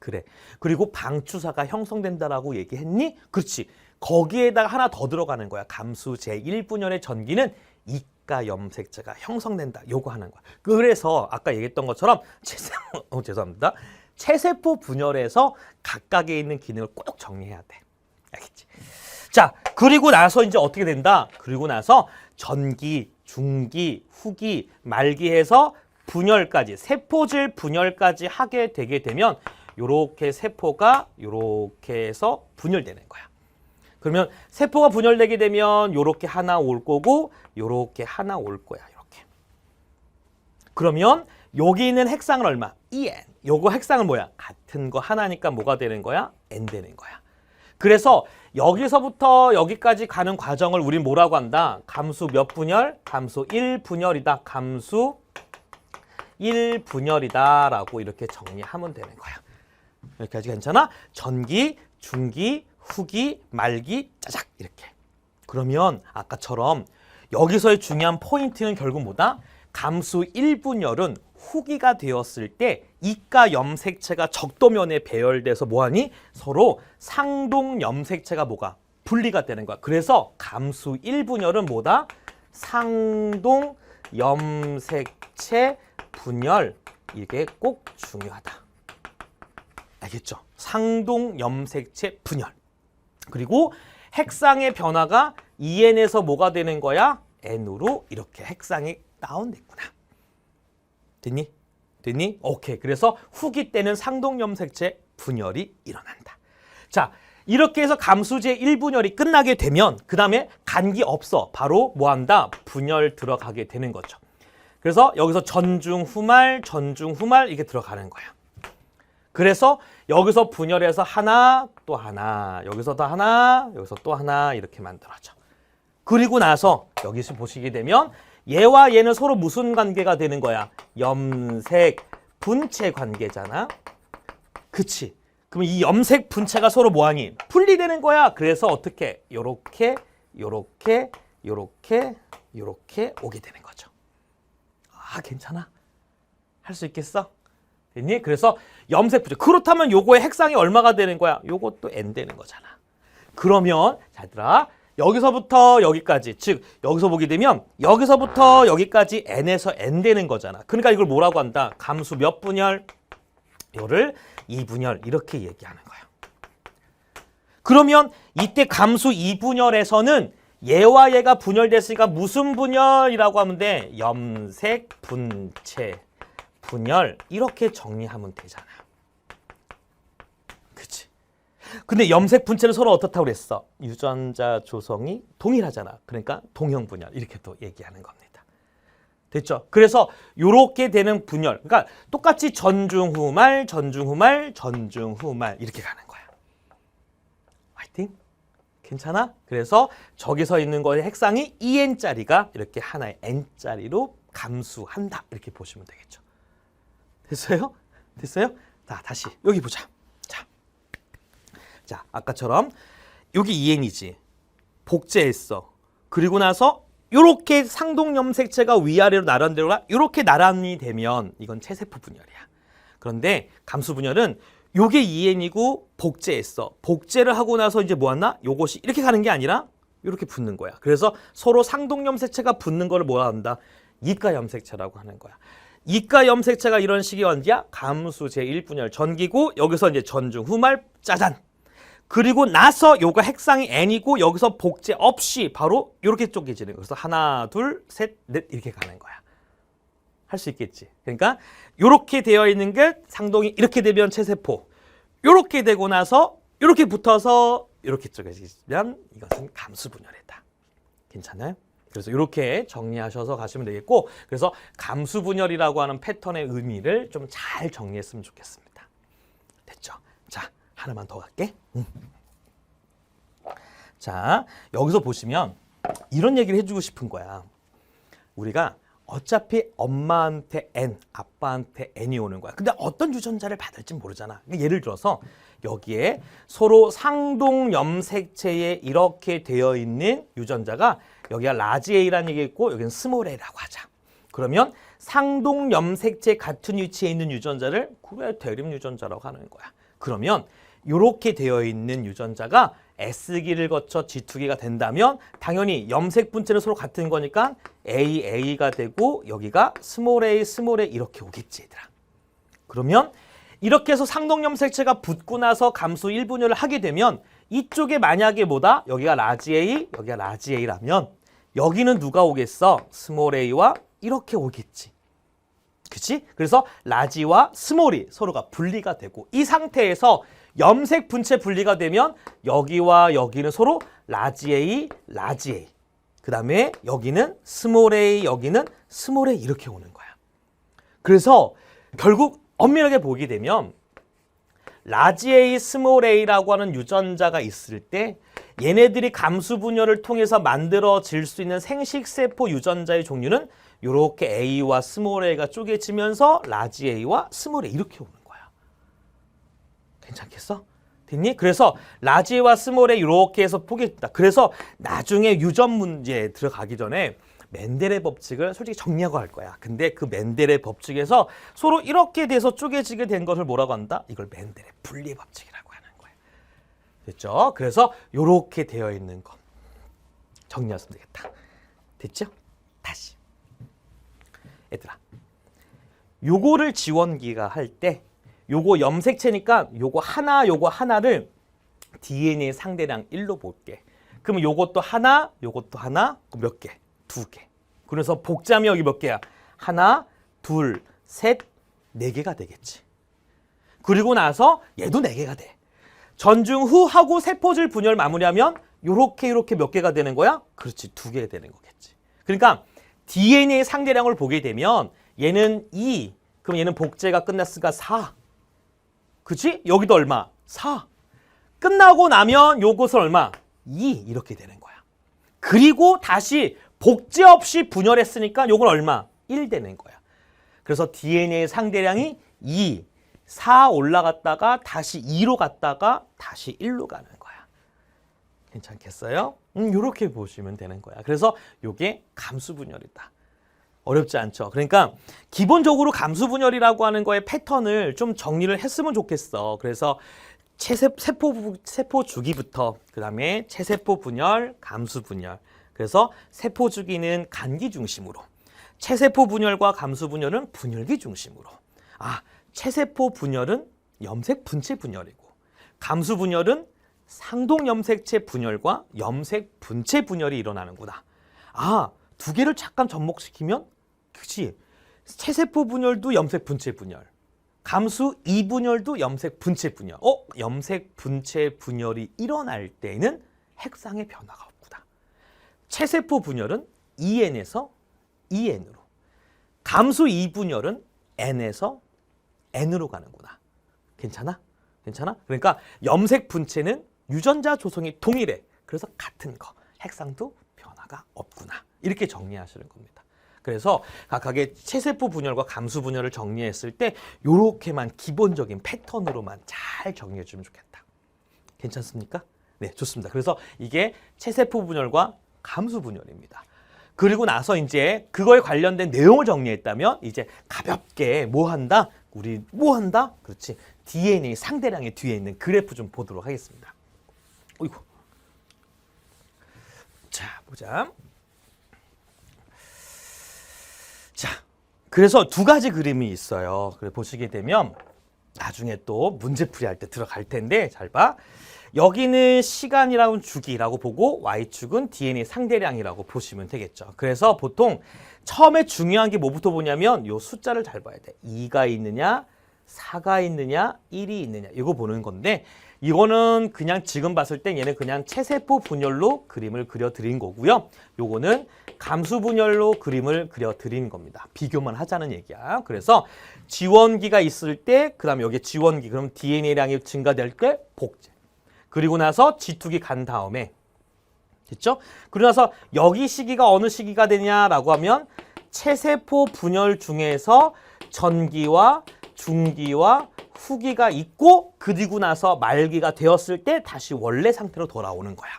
그래. 그리고 방추사가 형성된다라고 얘기했니? 그렇지. 거기에다가 하나 더 들어가는 거야. 감수 제1분열의 전기는 이가 염색체가 형성된다. 요거 하는 거야. 그래서 아까 얘기했던 것처럼 죄송합니다. 체세포 분열에서 각각에 있는 기능을 꼭 정리해야 돼. 알겠지? 자, 그리고 나서 이제 어떻게 된다? 그리고 나서 전기, 중기, 후기, 말기해서 분열까지, 세포질 분열까지 하게 되게 되면 요렇게 세포가 요렇게 해서 분열되는 거야. 그러면 세포가 분열되게 되면 요렇게 하나 올 거고 요렇게 하나 올 거야. 이렇게. 그러면 여기 있는 핵상은 얼마? EN. 요거 핵상은 뭐야? 같은 거 하나니까 뭐가 되는 거야? N 되는 거야. 그래서 여기서부터 여기까지 가는 과정을 우린 뭐라고 한다? 감수 몇 분열? 감수 1분열이다. 감수 1분열이다 라고 이렇게 정리하면 되는 거야. 여기까지 괜찮아? 전기, 중기, 후기, 말기, 짜작 이렇게. 그러면 아까처럼 여기서의 중요한 포인트는 결국 뭐다? 감수 1분열은 후기가 되었을 때 이가 염색체가 적도면에 배열돼서 뭐하니? 서로 상동 염색체가 뭐가? 분리가 되는 거야. 그래서 감수 1분열은 뭐다? 상동 염색체 분열. 이게 꼭 중요하다. 알겠죠? 상동 염색체 분열. 그리고 핵상의 변화가 EN에서 뭐가 되는 거야? N으로 이렇게 핵상이 다운됐구나. 됐니? 됐니? 오케이. 그래서 후기 때는 상동 염색체 분열이 일어난다. 자, 이렇게 해서 감수제 1분열이 끝나게 되면 그 다음에 간기 없어. 바로 뭐한다? 분열 들어가게 되는 거죠. 그래서 여기서 전중후말, 전중후말 이게 들어가는 거야. 그래서 여기서 분열해서 하나, 또 하나, 여기서 더 하나, 여기서 또 하나 이렇게 만들어져. 그리고 나서 여기서 보시게 되면 얘와 얘는 서로 무슨 관계가 되는 거야? 염색 분체 관계잖아. 그치? 그럼 이 염색 분체가 서로 뭐하니? 분리되는 거야. 그래서 어떻게? 요렇게, 요렇게, 요렇게, 요렇게 오게 되는 거죠. 아, 괜찮아? 할 수 있겠어? 됐니? 그래서 염색 분체. 그렇다면 요거의 핵상이 얼마가 되는 거야? 요것도 N 되는 거잖아. 그러면 자, 얘들아. 여기서부터 여기까지, 즉 여기서 보게 되면 여기서부터 여기까지 N에서 N 되는 거잖아. 그러니까 이걸 뭐라고 한다? 감수 몇 분열? 요를 2분열 이렇게 얘기하는 거야. 그러면 이때 감수 2분열에서는 얘와 얘가 분열됐으니까 무슨 분열이라고 하면 돼? 염색 분체 분열 이렇게 정리하면 되잖아. 그치? 근데 염색 분체는 서로 어떻다고 그랬어? 유전자 조성이 동일하잖아. 그러니까 동형 분열 이렇게 또 얘기하는 겁니다. 됐죠? 그래서 이렇게 되는 분열. 그러니까 똑같이 전중후말, 전중후말, 전중후말 이렇게 가는 거야. 화이팅? 괜찮아? 그래서 저기서 있는 거의 핵상이 EN짜리가 이렇게 하나의 N짜리로 감수한다. 이렇게 보시면 되겠죠. 됐어요? 됐어요? 자, 다시 여기 보자. 자, 아까처럼 여기 EN이지. 복제했어. 그리고 나서 이렇게 상동 염색체가 위아래로 나란대로 이렇게 나란히 되면 이건 체세포 분열이야. 그런데 감수 분열은 요게 EN이고 복제했어. 복제를 하고 나서 이제 뭐 하나? 요것이 이렇게 가는 게 아니라 이렇게 붙는 거야. 그래서 서로 상동 염색체가 붙는 거를 뭐라 한다? 이가 염색체라고 하는 거야. 이가 염색체가 이런 식이 언제야? 감수 제1분열 전기고 여기서 이제 전중 후말 짜잔. 그리고 나서 요가 핵상이 n이고 여기서 복제 없이 바로 이렇게 쪼개지는 거예요. 그래서 하나, 둘, 셋, 넷 이렇게 가는 거야. 할 수 있겠지. 그러니까 이렇게 되어 있는 게 상동이 이렇게 되면 체세포, 이렇게 되고 나서 이렇게 붙어서 이렇게 쪼개지면 이것은 감수분열이다. 괜찮아요? 그래서 이렇게 정리하셔서 가시면 되겠고, 그래서 감수분열이라고 하는 패턴의 의미를 좀 잘 정리했으면 좋겠습니다. 됐죠? 자, 하나만 더 갈게. 자, 여기서 보시면 이런 얘기를 해주고 싶은 거야. 우리가 어차피 엄마한테 N, 아빠한테 N이 오는 거야. 근데 어떤 유전자를 받을지 모르잖아. 예를 들어서 여기에 서로 상동 염색체에 이렇게 되어 있는 유전자가 여기가 라지 A라는 얘기 있고 여기는 스몰 A라고 하자. 그러면 상동 염색체 같은 위치에 있는 유전자를 그래 대립 유전자라고 하는 거야. 그러면 이렇게 되어 있는 유전자가 S기를 거쳐 G2기가 된다면 당연히 염색 분체는 서로 같은 거니까 AA가 되고 여기가 스몰 A 이렇게 오겠지 얘들아. 그러면 이렇게 해서 상동 염색체가 붙고 나서 감수 1분열을 하게 되면 이쪽에 만약에 뭐다? 여기가 라지 A, 여기가 라지 A라면 여기는 누가 오겠어? 스몰 A와 이렇게 오겠지. 그치? 그래서 라지와 스몰이 서로가 분리가 되고 이 상태에서 염색 분체 분리가 되면 여기와 여기는 서로 라지 A, 라지 A. 그 다음에 여기는 스몰 A, 여기는 스몰 A 이렇게 오는 거야. 그래서 결국 엄밀하게 보게 되면 라지 A, 스몰 A라고 하는 유전자가 있을 때 얘네들이 감수 분열을 통해서 만들어질 수 있는 생식세포 유전자의 종류는 이렇게 A와 스몰 A가 쪼개지면서 라지 A와 스몰 A 이렇게 오는 거야. 괜찮겠어? 됐니? 그래서 라지 A와 스몰 A 이렇게 해서 포기했다. 그래서 나중에 유전 문제에 들어가기 전에 멘델의 법칙을 솔직히 정리하고 할 거야. 근데 그 멘델의 법칙에서 서로 이렇게 돼서 쪼개지게 된 것을 뭐라고 한다? 이걸 멘델의 분리 법칙이라고 하는 거야. 됐죠? 그래서 이렇게 되어 있는 거 정리하시면 되겠다. 됐죠? 다시. 얘들아, 요거를 지원기가 할 때 요거 염색체니까 요거 하나를 DNA 상대량 1로 볼게. 그럼 요것도 하나, 요것도 하나, 몇 개? 2개. 그래서 복제하면 여기 몇 개야? 하나, 둘, 셋, 4개가 되겠지. 그리고 나서 얘도 4개가 돼. 전중 후 하고 세포질 분열 마무리하면 요렇게 몇 개가 되는 거야? 그렇지, 2개 되는 거겠지. 그러니까 DNA 상대량을 보게 되면 얘는 2, 그럼 얘는 복제가 끝났으니까 4. 그치? 여기도 얼마? 4. 끝나고 나면 요것은 얼마? 2 이렇게 되는 거야. 그리고 다시 복제 없이 분열했으니까 요건 얼마? 1 되는 거야. 그래서 DNA 상대량이 2, 4 올라갔다가 다시 2로 갔다가 다시 1로 가는 거야. 괜찮겠어요? 요렇게 보시면 되는 거야. 그래서 요게 감수분열이다. 어렵지 않죠? 그러니까 기본적으로 감수분열이라고 하는 거의 패턴을 좀 정리를 했으면 좋겠어. 그래서 세포 주기부터 그 다음에 체세포 분열, 감수 분열. 그래서 세포 주기는 간기 중심으로, 체세포 분열과 감수 분열은 분열기 중심으로. 체세포 분열은 염색 분체 분열이고, 감수 분열은 상동 염색체 분열과 염색 분체 분열이 일어나는구나. 2개를 잠깐 접목시키면, 그치? 체세포 분열도 염색 분체 분열, 감수 2분열도 염색 분체 분열. 염색 분체 분열이 일어날 때는 핵상의 변화가 없구나. 체세포 분열은 EN에서 EN으로, 감수 2분열은 N에서 N으로 가는구나. 괜찮아? 괜찮아? 그러니까 염색 분체는 유전자 조성이 동일해. 그래서 같은 거. 핵상도 변화가 없구나. 이렇게 정리하시는 겁니다. 그래서 각각의 체세포 분열과 감수 분열을 정리했을 때 요렇게만 기본적인 패턴으로만 잘 정리해 주면 좋겠다. 괜찮습니까? 네, 좋습니다. 그래서 이게 체세포 분열과 감수 분열입니다. 그리고 나서 이제 그거에 관련된 내용을 정리했다면 이제 가볍게 뭐 한다? 우리 뭐 한다? 그렇지. DNA 상대량의 뒤에 있는 그래프 좀 보도록 하겠습니다. 어이구. 자, 보자. 자, 그래서 2가지 그림이 있어요. 그래 보시게 되면 나중에 또 문제풀이 할 때 들어갈 텐데 잘 봐. 여기는 시간이라고 주기라고 보고 Y축은 DNA 상대량이라고 보시면 되겠죠. 그래서 보통 처음에 중요한 게 뭐부터 보냐면 요 숫자를 잘 봐야 돼. 2가 있느냐, 4가 있느냐, 1이 있느냐 이거 보는 건데 이거는 그냥 지금 봤을 땐 얘는 그냥 체세포 분열로 그림을 그려드린 거고요. 요거는 감수 분열로 그림을 그려드린 겁니다. 비교만 하자는 얘기야. 그래서 지원기가 있을 때 그다음에 여기 지원기 그럼 DNA량이 증가될 때 복제. 그리고 나서 G2기 간 다음에 됐죠? 그리고 나서 여기 시기가 어느 시기가 되냐라고 하면 체세포 분열 중에서 전기와 중기와 후기가 있고 그리고 나서 말기가 되었을 때 다시 원래 상태로 돌아오는 거야.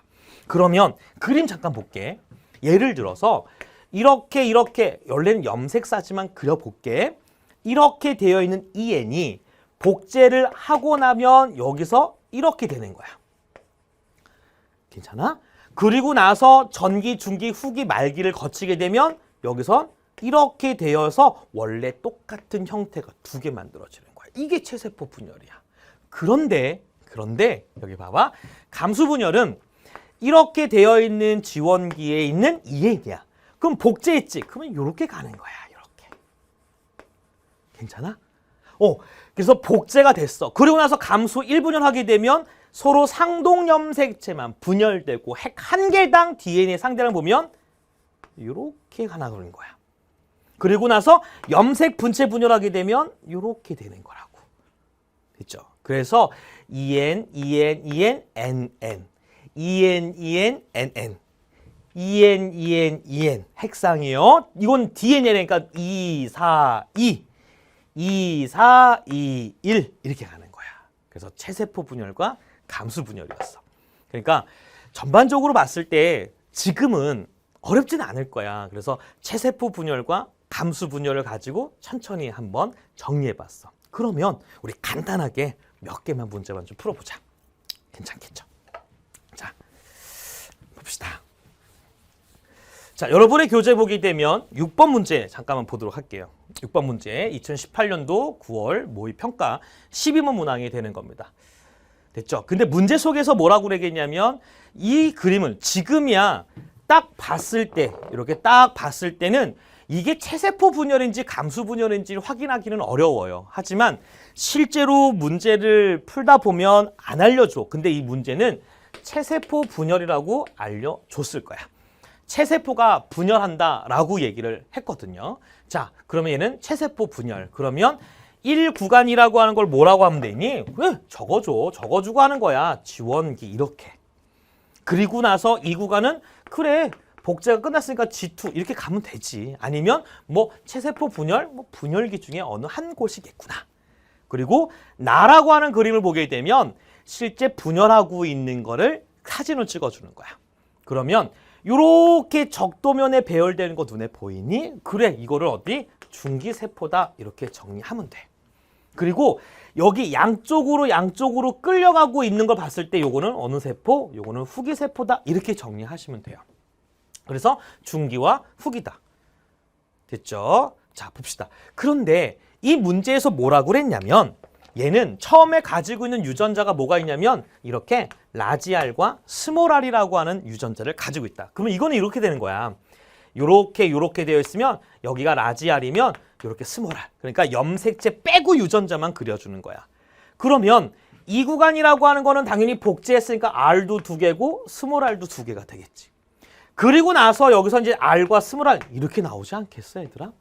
그러면 그림 잠깐 볼게. 예를 들어서 이렇게 원래는 염색사지만 그려볼게. 이렇게 되어 있는 EN이 복제를 하고 나면 여기서 이렇게 되는 거야. 괜찮아? 그리고 나서 전기, 중기, 후기, 말기를 거치게 되면 여기서 이렇게 되어서 원래 똑같은 형태가 두 개 만들어지는 거야. 이게 체세포 분열이야. 그런데 여기 봐봐. 감수 분열은 이렇게 되어 있는 지원기에 있는 EN이야. 그럼 복제했지? 그러면 이렇게 가는 거야. 이렇게. 괜찮아? 그래서 복제가 됐어. 그리고 나서 감수 1분열 하게 되면 서로 상동 염색체만 분열되고 핵 한 개당 DNA 상대량 보면 이렇게 하나 그런 거야. 그리고 나서 염색 분체 분열하게 되면 이렇게 되는 거라고. 됐죠? 그래서 EN, EN, EN, NN, EN, EN, NN, EN, EN, EN 핵상이에요. 이건 DNA니까 2, 4, 2, 2, 4, 2, 1 이렇게 가는 거야. 그래서 체세포 분열과 감수 분열이었어. 그러니까 전반적으로 봤을 때 지금은 어렵지는 않을 거야. 그래서 체세포 분열과 감수 분열을 가지고 천천히 한번 정리해봤어. 그러면 우리 간단하게 몇 개만 문제만 좀 풀어보자. 괜찮겠죠? 자, 봅시다. 자, 여러분의 교재 보게 되면 6번 문제 잠깐만 보도록 할게요. 6번 문제 2018년도 9월 모의평가 12번 문항이 되는 겁니다. 됐죠? 근데 문제 속에서 뭐라고 그러겠냐면 이 그림을 지금이야 딱 봤을 때 이렇게 딱 봤을 때는 이게 체세포 분열인지 감수 분열인지 확인하기는 어려워요. 하지만 실제로 문제를 풀다 보면 안 알려줘. 근데 이 문제는 체세포 분열이라고 알려줬을 거야. 체세포가 분열한다라고 얘기를 했거든요. 자, 그러면 얘는 체세포 분열. 그러면 1구간이라고 하는 걸 뭐라고 하면 되니? 왜? 적어주고 하는 거야. 지원기 이렇게. 그리고 나서 2구간은 그래. 복제가 끝났으니까 G2 이렇게 가면 되지. 아니면 뭐 체세포 분열, 뭐 분열기 중에 어느 한 곳이겠구나. 그리고 나라고 하는 그림을 보게 되면 실제 분열하고 있는 거를 사진을 찍어주는 거야. 그러면 이렇게 적도면에 배열되는 거 눈에 보이니? 그래, 이거를 어디? 중기세포다 이렇게 정리하면 돼. 그리고 여기 양쪽으로 끌려가고 있는 걸 봤을 때 요거는 어느 세포? 요거는 후기세포다 이렇게 정리하시면 돼요. 그래서 중기와 후기다. 됐죠? 자, 봅시다. 그런데 이 문제에서 뭐라고 그랬냐면 얘는 처음에 가지고 있는 유전자가 뭐가 있냐면 이렇게 라지 R과 스몰 R이라고 하는 유전자를 가지고 있다. 그러면 이거는 이렇게 되는 거야. 요렇게 되어 있으면 여기가 라지 R이면 이렇게 스몰 R. 그러니까 염색체 빼고 유전자만 그려주는 거야. 그러면 이 구간이라고 하는 거는 당연히 복제했으니까 R도 2개고 스몰 R도 2개가 되겠지. 그리고 나서 여기서 이제 R과 스몰 R 이렇게 나오지 않겠어, 얘들아?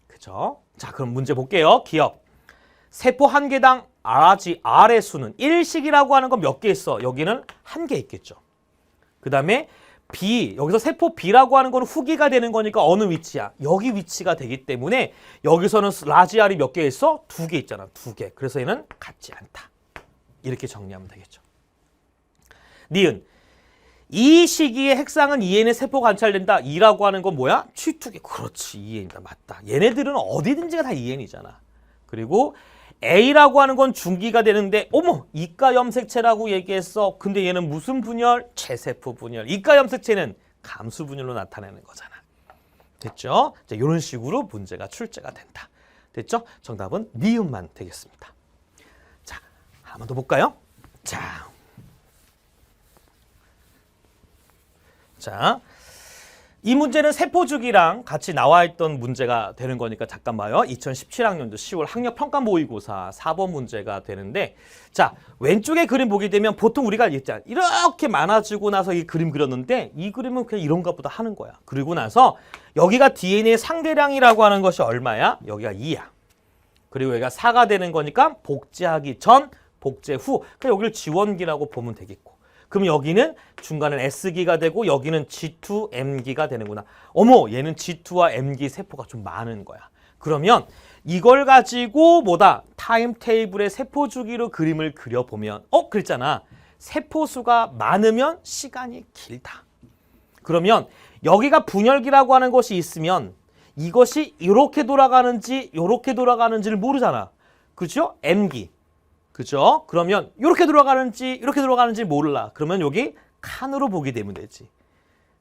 그죠? 자, 그럼 문제 볼게요. 기억. 세포 한 개당 라지 R의 수는 1식이라고 하는 건 몇 개 있어? 여기는 1개 있겠죠. 그 다음에 B, 여기서 세포 B라고 하는 건 후기가 되는 거니까 어느 위치야? 여기 위치가 되기 때문에 여기서는 라지 R이 몇 개 있어? 2개 있잖아. 2개. 그래서 얘는 같지 않다. 이렇게 정리하면 되겠죠. 니은. 이 시기에 핵상은 EN의 세포 관찰된다. E라고 하는 건 뭐야? G2개. 그렇지. EN이다. 맞다. 얘네들은 어디든지가 다 EN이잖아. 그리고 A라고 하는 건 중기가 되는데 어머! 이가 염색체라고 얘기했어. 근데 얘는 무슨 분열? 체세포 분열. 이가 염색체는 감수 분열로 나타내는 거잖아. 됐죠? 자, 이런 식으로 문제가 출제가 된다. 됐죠? 정답은 니은만 되겠습니다. 자, 한 번 더 볼까요? 자, 자, 이 문제는 세포주기랑 같이 나와 있던 문제가 되는 거니까 잠깐 봐요. 2017학년도 10월 학력평가 모의고사 4번 문제가 되는데, 자, 왼쪽에 그림 보게 되면 보통 우리가 이렇게 많아지고 나서 이 그림 그렸는데 이 그림은 그냥 이런가 보다 하는 거야. 그리고 나서 여기가 DNA 상대량이라고 하는 것이 얼마야? 여기가 2야. 그리고 여기가 4가 되는 거니까 복제하기 전, 복제 후. 그러니까 여기를 지원기라고 보면 되겠고. 그럼 여기는 중간은 S기가 되고 여기는 G2, M기가 되는구나. 어머, 얘는 G2와 M기 세포가 좀 많은 거야. 그러면 이걸 가지고 뭐다? 타임 테이블의 세포 주기로 그림을 그려보면 그랬잖아. 세포 수가 많으면 시간이 길다. 그러면 여기가 분열기라고 하는 것이 있으면 이것이 이렇게 돌아가는지 이렇게 돌아가는지를 모르잖아. 그렇죠? M기. 그죠? 그러면 이렇게 돌아가는지 몰라. 그러면 여기 칸으로 보게 되면 되지.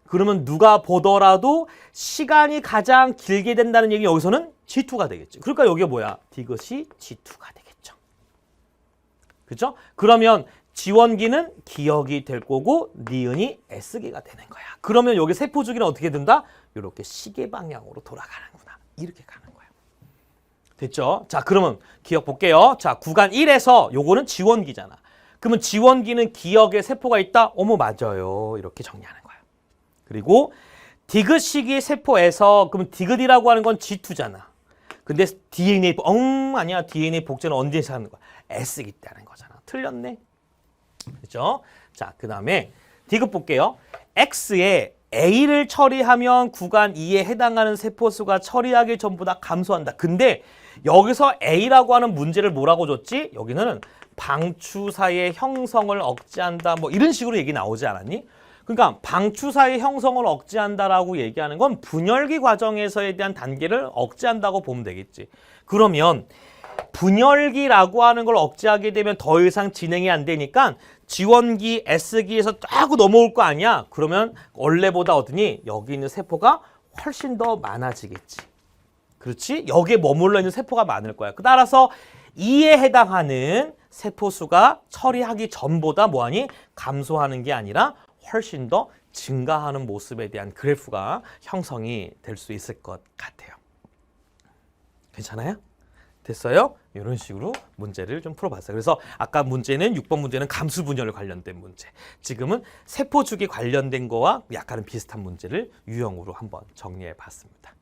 그러면 누가 보더라도 시간이 가장 길게 된다는 얘기 여기서는 G2가 되겠지. 그러니까 여기가 뭐야? 디귿이 G2가 되겠죠. 그죠? 그러면 지원기는 기억이 될 거고 니은이 S기가 되는 거야. 그러면 여기 세포 주기는 어떻게 된다? 이렇게 시계 방향으로 돌아가는구나. 이렇게 가는 거야. 됐죠? 자, 그러면 기억 볼게요. 자, 구간 1에서 요거는 지원기잖아. 그러면 지원기는 기억에 세포가 있다? 어머, 맞아요. 이렇게 정리하는 거야. 그리고 디귿 시기 세포에서 그러면 디귿이라고 하는 건 G2잖아. 근데 DNA 아니야. DNA 복제는 언제서 하는 거야? S기 때 하는 거잖아. 틀렸네. 그죠? 자, 그다음에 디귿 볼게요. X에 A를 처리하면 구간 2에 해당하는 세포수가 처리하기 전보다 감소한다. 근데 여기서 A라고 하는 문제를 뭐라고 줬지? 여기는 방추사의 형성을 억제한다. 뭐 이런 식으로 얘기 나오지 않았니? 그러니까 방추사의 형성을 억제한다라고 얘기하는 건 분열기 과정에서에 대한 단계를 억제한다고 보면 되겠지. 그러면 분열기라고 하는 걸 억제하게 되면 더 이상 진행이 안 되니까 지원기, S기에서 딱 넘어올 거 아니야? 그러면 원래보다 어떠니? 여기 있는 세포가 훨씬 더 많아지겠지. 그렇지? 여기에 머물러 있는 세포가 많을 거야. 따라서 2에 해당하는 세포 수가 처리하기 전보다 뭐하니? 감소하는 게 아니라 훨씬 더 증가하는 모습에 대한 그래프가 형성이 될 수 있을 것 같아요. 괜찮아요? 됐어요? 이런 식으로 문제를 좀 풀어봤어요. 그래서 아까 문제는 6번 문제는 감수 분열 관련된 문제. 지금은 세포 주기 관련된 거와 약간은 비슷한 문제를 유형으로 한번 정리해 봤습니다.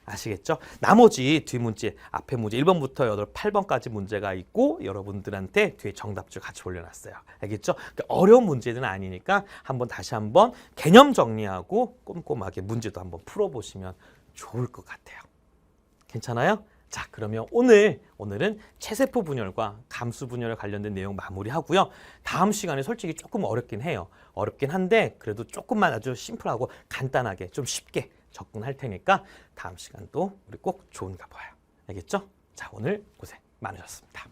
아시겠죠? 나머지 뒤 문제, 앞에 문제 1번부터 8번까지 문제가 있고 여러분들한테 뒤에 정답줄 같이 올려놨어요. 알겠죠? 어려운 문제는 아니니까 다시 한번 개념 정리하고 꼼꼼하게 문제도 한번 풀어보시면 좋을 것 같아요. 괜찮아요? 자, 그러면 오늘은 체세포 분열과 감수 분열에 관련된 내용 마무리하고요. 다음 시간에 솔직히 조금 어렵긴 해요. 어렵긴 한데 그래도 조금만 아주 심플하고 간단하게 좀 쉽게 접근할 테니까 다음 시간도 우리 꼭 좋은가 봐요. 알겠죠? 자, 오늘 고생 많으셨습니다.